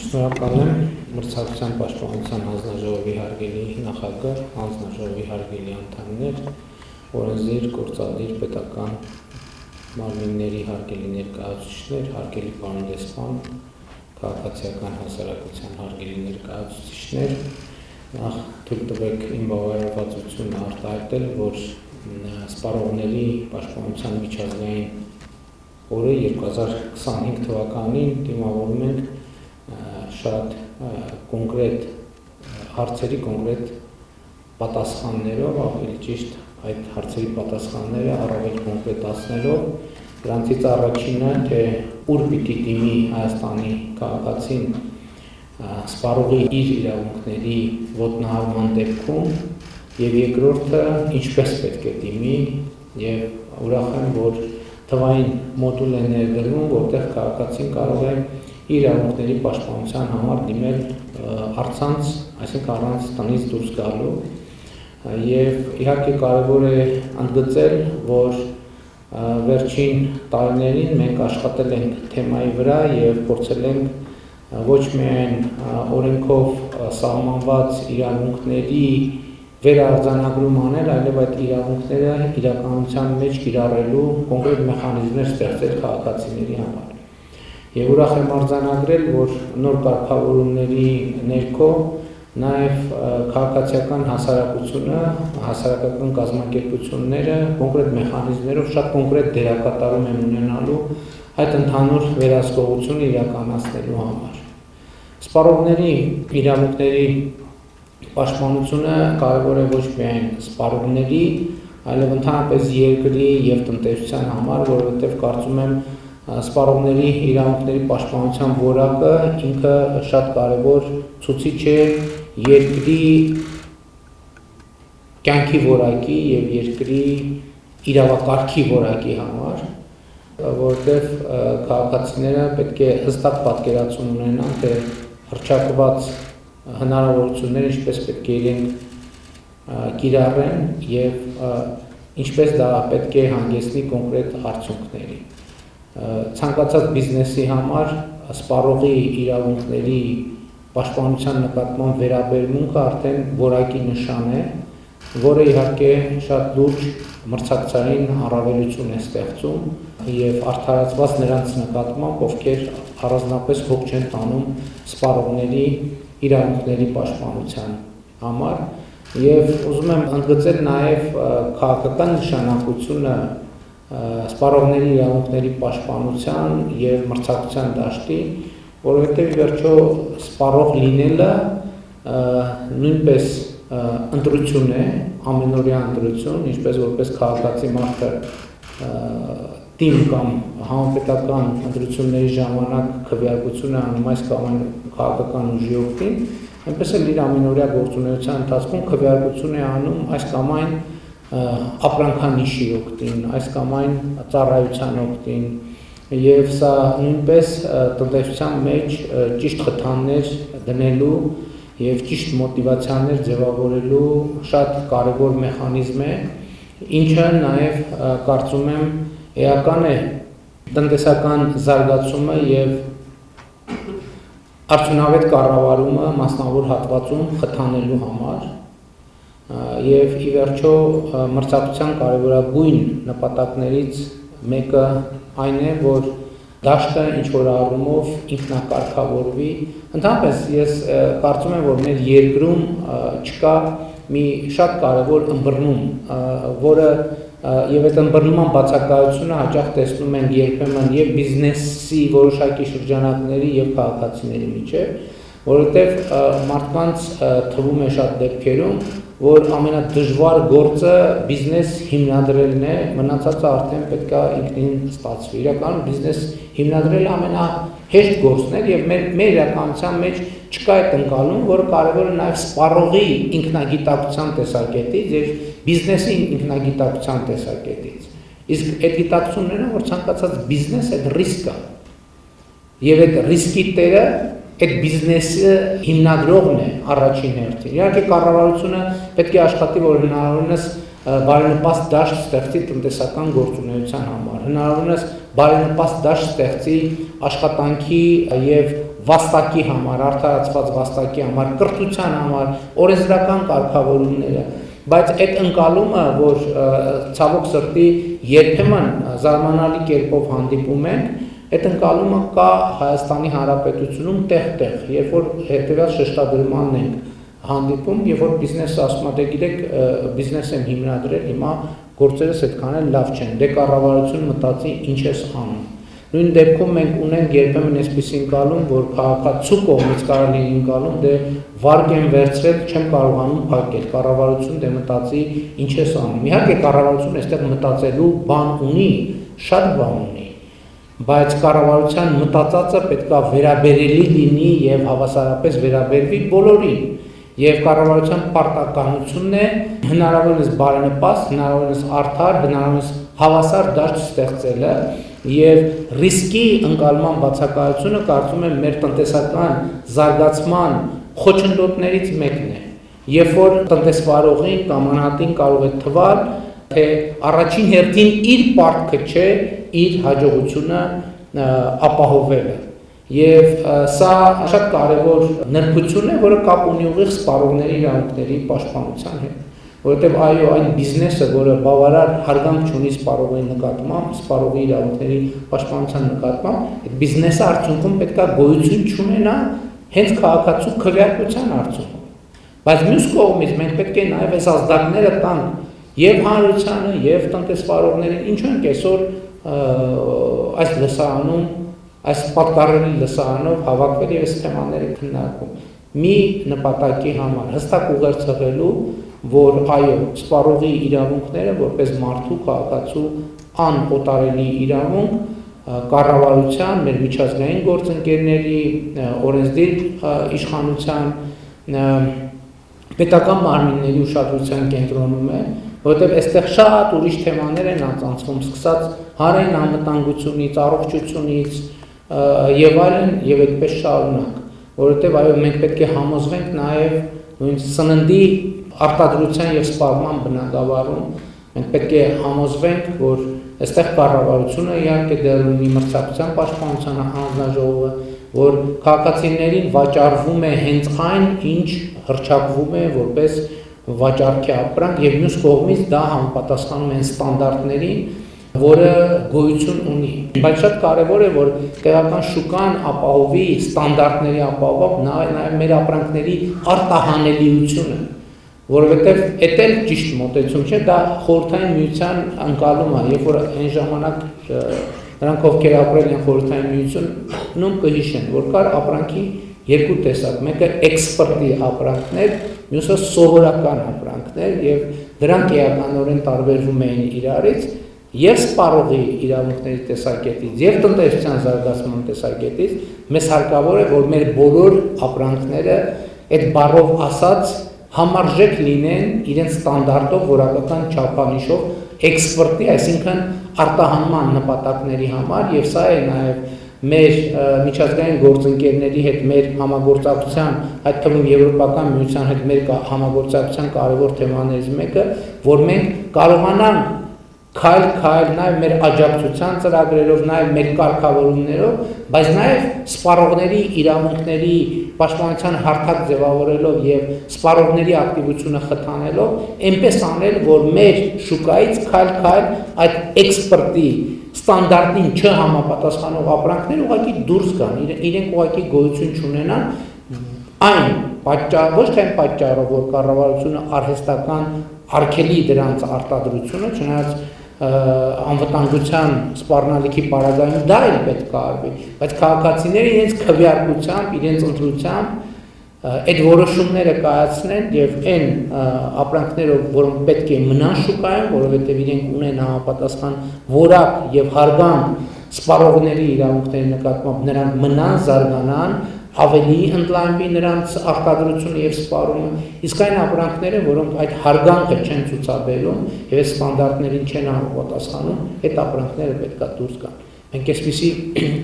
Շնորհակալ եմ մրցակցության պաշտպանության հանձնաժողովի հարգելի նախագահ, հանձնաժողովի հարգելի անդամներ, օրենսդիր, գործադիր, պետական մարմինների հարգելի ներկայացուցիչներ, հարգելի պարոն դեսպան, քաղաքացիական հասարակության հարգելի ներկայացուցիչներ, նախ թույլ տվեք իմ բավարարվածությունը արտահայտել, որ սպառողների պաշտպանության միջազգային օրը 2025 թվականին դիմավորում ենք շատ կոնկրետ հարցերի կոնկրետ պատասխաններով, ավելի ճիշտ այդ հարցերի պատասխանները առավել կոնկրետացնելով, դրանցից առաջինը, թե ուր պիտի դիմի Հայաստանի քաղաքացին սպառողի իր իրավունքների ոտնահարման դեպքում, եւ երկրորդը ինչպես պետք է դիմի, եւ ուրախ եմ, որ թվային մոդուլ է ներդրվում, որտեղ քաղաքացին կարող է իր իրավունքների պաշտպանության համար դիմել առցանց, այսինքն առանց տնից դուրս գալու, եւ իհարկե կարևոր է ընդգծել, որ վերջին տարիներին մենք աշխատել ենք թեմայի վրա եւ փորձել ենք ոչ միայն օրենքով սահմանված իրավունքների վերարձանագրում անել, այլև այդ իրավունքները իրականության մեջ կիրառելու կոնկրետ մեխանիզմներ ստեղծել քաղաքացիների համար։ Եվ ուրախ եմ արձանագրել, որ նոր կարգավորումների ներքո նաև քաղաքացիական հասարակությունը, հասարակական կազմակերպությունները կոնկրետ մեխանիզմներով շատ կոնկրետ դերակատարում են ունենալու այդ ընդհանուր վերահսկողությունը իրականացնելու համար։ Սպառողների իրավունքների պաշտպանությունը կարևոր է ոչ միայն սպառողների, այլև ընդհանրապես երկրի եւ տնտեսության համար, որովհետեւ կարծում եմ սպառողների իրավունքների պաշտպանության որակը ինքը շատ կարևոր ցուցիչ է երկրի կյանքի որակի եւ երկրի իրավակարգի որակի համար, որովհետեւ քաղաքացիները պետք է հստակ պատկերացում ունենան, թե հռչակված հնարավորությունները ինչպես պետք է իրենք կիրառեն եւ ինչպես դա պետք է հանգեցնի կոնկրետ արդյունքների։ Ցանկացած բիզնեսի համար սպառողի իրավունքների պաշտպանության նկատմամբ վերաբերմունքը արդեն որակի նշան է, որը իհարկե շատ լուրջ մրցակցային առավելություն է ստեղծում եւ արդարացված նրանց նկատմամբ, ովքեր առանձնապես հոգ չեն տանում սպառողների իրավունքների պաշտպանության համար եւ ուզում եմ ընդգծել նաեւ քաղաքական նշանակությունը սպառողների իրավունքների պաշտպանության եւ մրցակցության դաշտի, որովհետեւ ի վերջո սպառող լինելը նույնպես ընտրություն է, ամենօրյա ընտրություն, ինչպես որպես քաղաքացի մարդը թիմ կամ համապետական ընտրությունների ժամանակ քվեարկություն է անում այս կամ այն քաղաքական ուժի օգտին, այնպես էլ իր ամենօրյա գործունեության ընթացքում քվեարկություն է անում այս կամ այն ապրանքանիշի օգտին, այս կամ այն ծառայության օգտին, եւ սա նույնպես տնտեսության մեջ ճիշտ խթաններ դնելու եւ ճիշտ մոտիվացիաներ ձևավորելու շատ կարեւոր մեխանիզմ է, ինչը նաեւ կարծում եմ էական է տնտեսական զարգացումը եւ արդյունավետ կառավարումը մասնավոր հատվածում խթանելու համար եւ ի վերջո մրցակցության կարևորագույն նպատակներից մեկը այն է, որ դաշտը ինչ որ առումով ինքնակարգավորվի։ Ընդհանրապես ես կարծում եմ, որ մեր երկրում չկա մի շատ կարևոր ըմբռնում, որը եւ այդ ըմբռնման բացակայությունը հաճախ տեսնում են երբեմն եւ բիզնեսի որոշակի շրջանակների եւ քաղաքացիների միջեւ, որովհետեւ մարդկանց թվում է շատ դեպքերում, որ ամենադժվար գործը բիզնես հիմնադրելն է, մնացածը արդեն պետք է ինքնին ստացվի։ Իրականում բիզնես հիմնադրելը ամենահեշտ գործն է եւ մեր իրականության մեջ չկա այդ ընկալում, որը կարևոր է նաեւ սպառողի ինքնագիտակցության տեսակետից եւ բիզնեսի ինքնագիտակցության տեսակետից։ Իսկ այդ գիտակցությունն է, որ ցանկացած բիզնես այդ ռիսկ է։ Եվ այդ ռիսկի տերը այդ բիզնեսը հիմնադրողն է առաջին հերթին։ Իհարկե կառավարությունը պետք է աշխատի, որ հնարավորինս բարենպաստ դաշտ ստեղծի տնտեսական գործունեության համար, հնարավորինս բարենպաստ դաշտ ստեղծի աշխատանքի եւ վաստակի համար, արդարացված վաստակի համար, կրթության համար, օրենսդրական կարգավորումները, բայց այդ ընկալումը, որ ցավոք սրտի երբեմն զարմանալի կերպով հանդիպում ենք, այդ ընկալումը կա Հայաստանի Հանրապետությունում տեղ-տեղ, երբ որ հետևյալ շեշտադրմանն ենք հանդիպում, երբ որ բիզնեսը ասում է, դե գիտեք, բիզնես եմ հիմնադրել, հիմա գործերս այդքան էլ լավ չեն, դե կառավարություն մտածի ինչ ես անում։ Նույն դեպքում մենք ունենք երբեմն այսպիսի ընկալում, որ քաղաքացու կողմից կարելի է ընկալում, դե վարկ եմ վերցրել, չեմ կարողանում փակել, կառավարություն դե մտածի ինչ ես անում։ Իհարկե կառավարությունը այստեղ մտածելու բան ունի, շատ բան ունի, բայց կառավարության մտածածը պետքա վերաբերելի լինի եւ հավասարապես վերաբերվի բոլորին։ Եվ կառավարության պարտականությունն է հնարավորինս բարենպաստ, հնարավորինս արդար, հնարավորինս հավասար դաշտ ստեղծելը եւ ռիսկի ընկալման բացակայությունը կարծում եմ մեր տնտեսական զարգացման խոչընդոտներից մեկն է։ Երբ որ տնտեսվարողին կամ անհատին կարող է թվալ, թե առաջին հերթին իր պարտքը չէ իր հաջողությունը ապահովելը։ Եվ սա շատ կարևոր նրբություն է, որը կապ ունի ուղիղ սպառողների իրավունքների պաշտպանության հետ, որովհետև այո, այն բիզնեսը, որը բավարար հարգանք չունի սպառողի նկատմամբ, սպառողի իրավունքների պաշտպանության նկատմամբ, այդ բիզնեսը արդյունքում պետք է գոյություն չունենա հենց քաղաքացու քվեարկության արդյունքում։ Բայց մյուս կողմից մենք պետք է նաև այս ազդակները տանք եւ հանրությանը, եւ տնտեսվարողներին, ինչու ենք այսօր այս լսարանում, այս պատկառելի լսարանով հավաքվել եւ այս թեմաները քննարկում։ Մի նպատակի համար հստակ ուղերձելու, որ այո, սպառողի իրավունքները որպես մարդու քաղաքացու անօտարելի իրավունք կառավարության, մեր միջազգային գործընկերների, օրենսդիր իշխանության, պետական մարմինների ուշադրության կենտրոնում է, որովհետև այստեղ շատ ուրիշ թեմաներ են անցանցվում, սկսած հանրային անվտանգությունից, առողջությունից եւ այլն եւ այդպես շարունակ, որովհետև այո մենք պետք է համոզվենք նաեւ նույն սննդի արտադրության եւ սպառման բնագավառում մենք պետք է համոզվենք, որ այստեղ կառավարությունը իհարկե դեռ ունի մրցակցության պաշտպանության հանձնաժողովը, որ քաղաքացիներին վաճառվում է հենց այն, ինչ հռչակվում է որպես վաճառքի ապրանք եւ մյուս կողմից դա համապատասխանում են ստանդարտներին, որը գոյություն ունի։ Բայց շատ կարևոր է, որ տեղական շուկան ապահովի ստանդարտների ապահովով նաեւ մեր ապրանքների արտահանելիությունը, որովհետեւ դա էլ ճիշտ մոտեցում չէ, դա խորհրդային միության անկալում է, երբ որ այն ժամանակ նրանք ովքեր ապրել են խորհրդային միությունում կհիշեն, որ կար ապրանքի երկու տեսակ, մեկը էքսպորտի ապրանքներ, մյուսը սովորական ապրանքներ եւ դրանք էականորեն տարբերվում էին իրարից եւ սպառողի իրավունքների տեսակետից եւ տնտեսության զարգացման տեսակետից մեզ հարկավոր է որ մեր բոլոր ապրանքները այդ բառով ասած համարժեք լինեն իրենց ստանդարտով որակական չափանիշով էքսպորտի, այսինքն արտահանման նպատակների համար եւ սա է նաեւ մեր միջազգային գործընկերների հետ մեր համագործակցության, այդ թվում Եվրոպական միության հետ մեր համագործակցության կարևոր թեմաներից մեկը, որ մենք կարողանանք քայլ նաև մեր աջակցության ծրագրերով, նաև մեր կարգավորումներով, բայց նաև սպառողների իրավունքների պաշտպանության հարթակ ձևավորելով եւ սպառողների ակտիվությունը խթանելով, այնպես անել, որ մեր շուկայից քայլ այդ էքսպորտի ստանդարտին չհամապատասխանող ապրանքներ ուղղակի դուրս գան, իրենք ուղղակի գոյություն չունենան, այն պատճառ, ոչ թե այն պատճառով, որ կառավարությունը արհեստական արգելի դրանց արտադրությունը, չնայած անվտանգության սպառնալիքի պարագայում դա էլ պետք է արվի, բայց քաղաքացիները իրենց քվեարկությամբ, իրենց ընտրությամբ այդ որոշումները կայացնեն եւ այն ապրանքները, որոնք պետք է մնան շուկայում, որովհետեւ իրենք ունեն համապատասխան որակ եւ հարգանք սպառողների իրավունքների նկատմամբ, նրանք մնան, զարգանան, ավելի ընդլայնվի նրանց արտադրությունը եւ սպառումը, իսկ այն ապրանքները, որոնք այդ հարգանքը չեն ցուցաբերում եւ այդ ստանդարտներին չեն համապատասխանում, այդ ապրանքները պետքա դուրս գան։ Մենք այսպիսի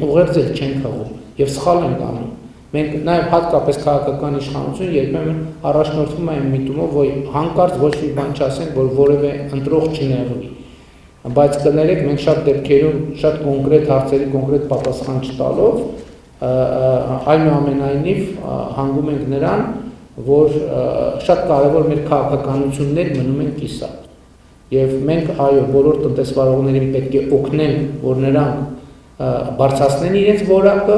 ուղերձ չենք հղում եւ սխալ ենք անում։ Մենք նաեւ հատկապես քաղաքական իշխանություն երբեմն առաջնորդվում է միտումով, որ հանկարծ ոչ մի բան չասենք, որ որևէ ընտրող չնեղվի։ Բայց կներեք, մենք շատ դեպքերում շատ կոնկրետ հարցերի կոնկրետ պատասխան չտալով այնուամենայնիվ հանգում ենք նրան, որ շատ կարևոր մեր քաղաքականություններ մնում են կիսատ։ Եվ մենք այո բոլոր տնտեսվարողներին պետք է օգնենք, որ նրանք բարձրացնեն իրենց որակը,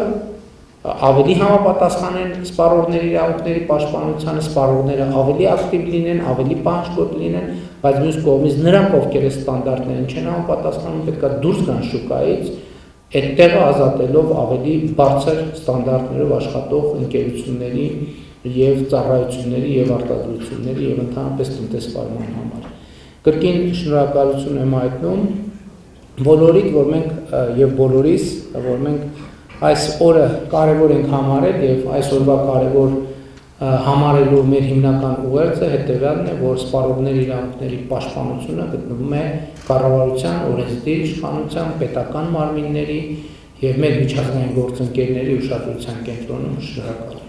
ավելի համապատասխանեն սպառողների իրավունքների պաշտպանությանը, սպառողները ավելի ակտիվ լինեն, ավելի պահանջկոտ լինեն, բայց մյուս կողմից նրանք, ովքեր այս ստանդարտներին չեն համապատասխանում, պետք է դուրս գան շուկայից, այդ տեղը ազատելով ավելի բարձր ստանդարտներով աշխատող ընկերությունների եւ ծառայությունների եւ արտադրությունների եւ ընդհանրապես տնտեսվարման համար։ Կրկին շնորհակալություն եմ հայտնում բոլորիդ, որ մենք եւ բոլորիս, որ մենք այս օրը կարևոր ենք համարել եւ այսօրվա կարևոր համարելու մեր հիմնական ուղերձը հետեւյալն է, որ սպառողների իրավունքների պաշտպանությունը գտնվում է կառավարության, օրենսդիր իշխանության, պետական մարմինների եւ մեր միջազգային գործընկերների ուշադրության կենտրոնում։ Շնորհակալ եմ։